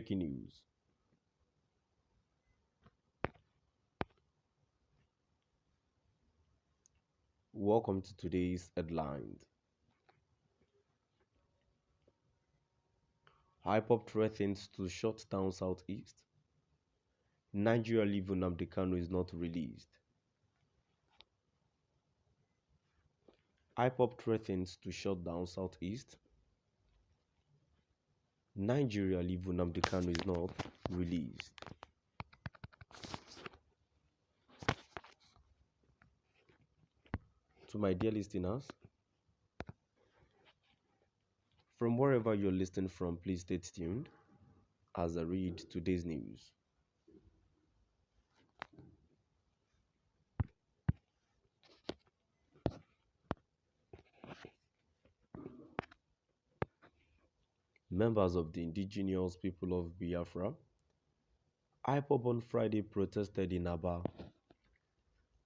breaking news. Welcome to today's headlines. IPOB threatens to shut down Southeast. Nigeria leader Nnamdi Kanu is not released. IPOB threatens to shut down Southeast. Nigeria leader Nnamdi Kanu is not released. To my dear listeners, from wherever you're listening from, please stay tuned as I read today's news. Members of the indigenous people of Biafra, IPOB on Friday protested in Aba,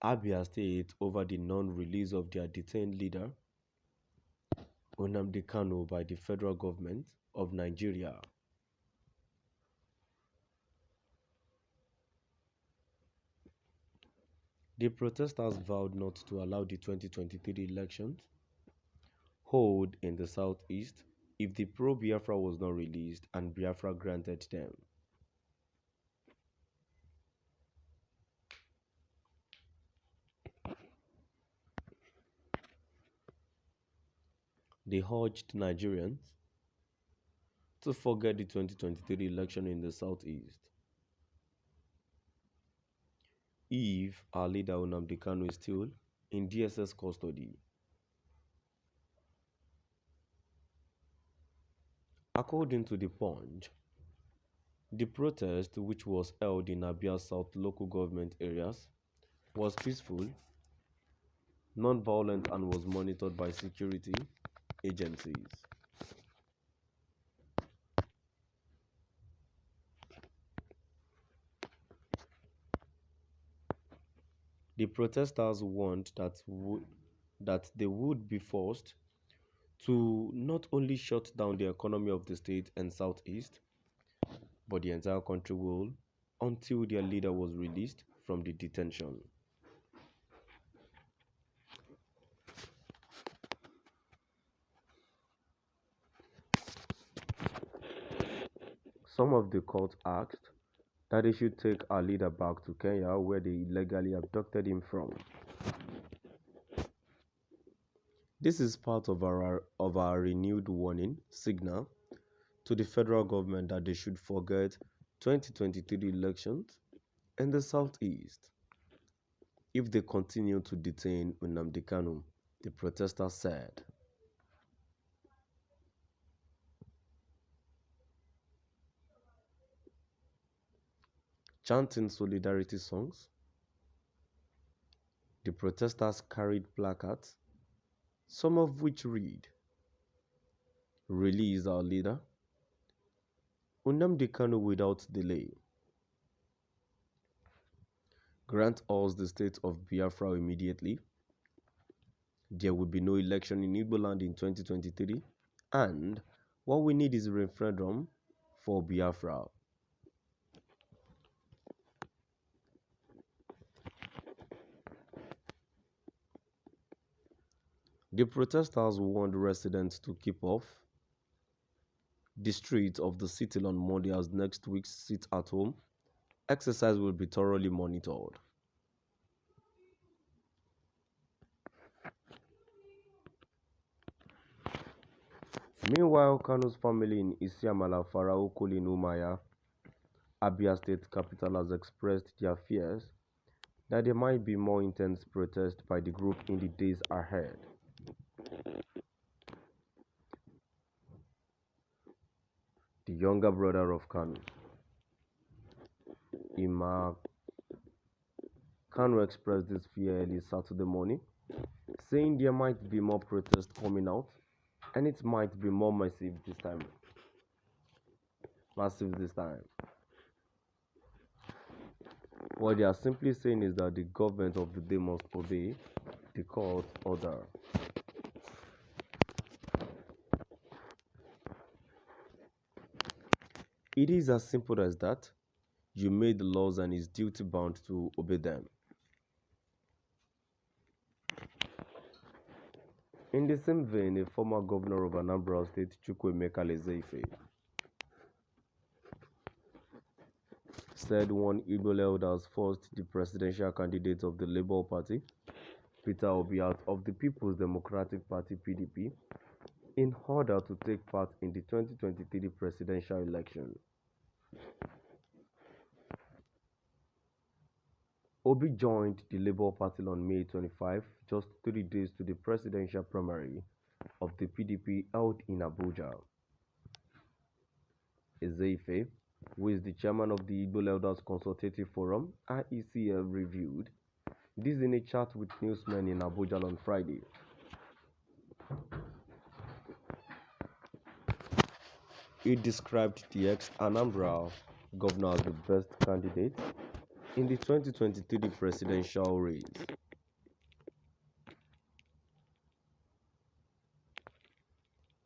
Abia State over the non-release of their detained leader, Nnamdi Kanu, by the federal government of Nigeria. The protesters vowed not to allow the 2023 elections hold in the southeast if the pro-Biafra was not released and Biafra granted them. They urged Nigerians to forget the 2023 election in the southeast. If our leader Nnamdi Kanu is still in DSS custody. According to the Punch, the protest, which was held in Abia South local government areas, was peaceful, non-violent, and was monitored by security agencies. The protesters warned that they would be forced to not only shut down the economy of the state and southeast, but the entire country will, until their leader was released from the detention. Some of the court asked that they should take our leader back to Kenya, where they illegally abducted him from. This is part of our renewed warning signal to the federal government that they should forget 2023 elections in the southeast if they continue to detain Nnamdi Kanu, the protesters said. Chanting solidarity songs, the protesters carried placards, some of which read, "Release our leader, Nnamdi Kanu without delay. Grant us the state of Biafra immediately. There will be no election in Igbo land in 2023, and what we need is a referendum for Biafra." The protesters warned residents to keep off the streets of the city on Monday as next week's sit-at-home exercise will be thoroughly monitored. Meanwhile, Kanu's family in Isiamala, Faraokoli in Umaya, Abia State capital, has expressed their fears that there might be more intense protests by the group in the days ahead. The younger brother of Kanu, Ima Kanu, expressed this fear early Saturday morning, saying there might be more protests coming out and it might be more massive this time. What they are simply saying is that the government of the day must obey the court order. It is as simple as that. You made the laws and is duty bound to obey them. In the same vein, a former governor of Anambra State, Chukwuemeka Ezeife, said one Igbo elder has forced the presidential candidate of the Labour Party, Peter Obi, out of the People's Democratic Party (PDP) in order to take part in the 2023 presidential election. Obi joined the Labour Party on May 25, just 3 days to the presidential primary of the PDP held in Abuja. Ezeife, who is the chairman of the Igbo Elders Consultative Forum (IECF), reviewed this in a chat with newsmen in Abuja on Friday. He described the ex-Anambra governor as the best candidate in the 2023 presidential race.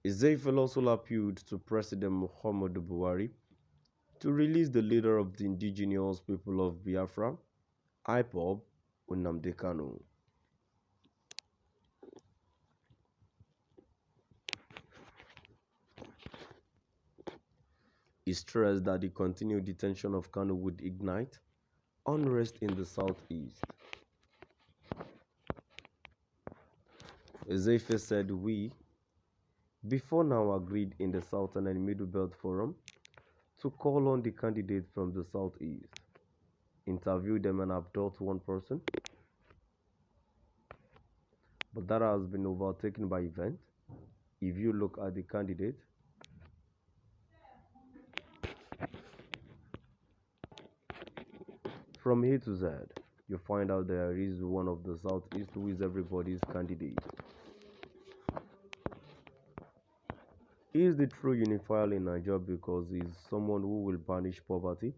Ezeife also appealed to President Muhammadu Buhari to release the leader of the indigenous people of Biafra, IPOB, Nnamdi Kanu. He stressed that the continued detention of Kanu would ignite unrest in the southeast. Ezeife said, "We, before now, agreed in the Southern and Middle Belt Forum to call on the candidates from the southeast, interview them and abduct one person, but that has been overtaken by events. If you look at the candidate, from A to Z, you find out there is one of the southeast who is everybody's candidate. He is the true unifier in Nigeria because he is someone who will banish poverty,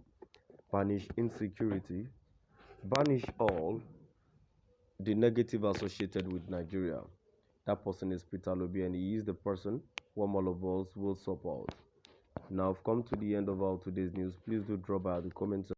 banish insecurity, banish all the negative associated with Nigeria. That person is Peter Obi, and he is the person whom all of us will support." Now, I've come to the end of our today's news. Please do drop by the comments.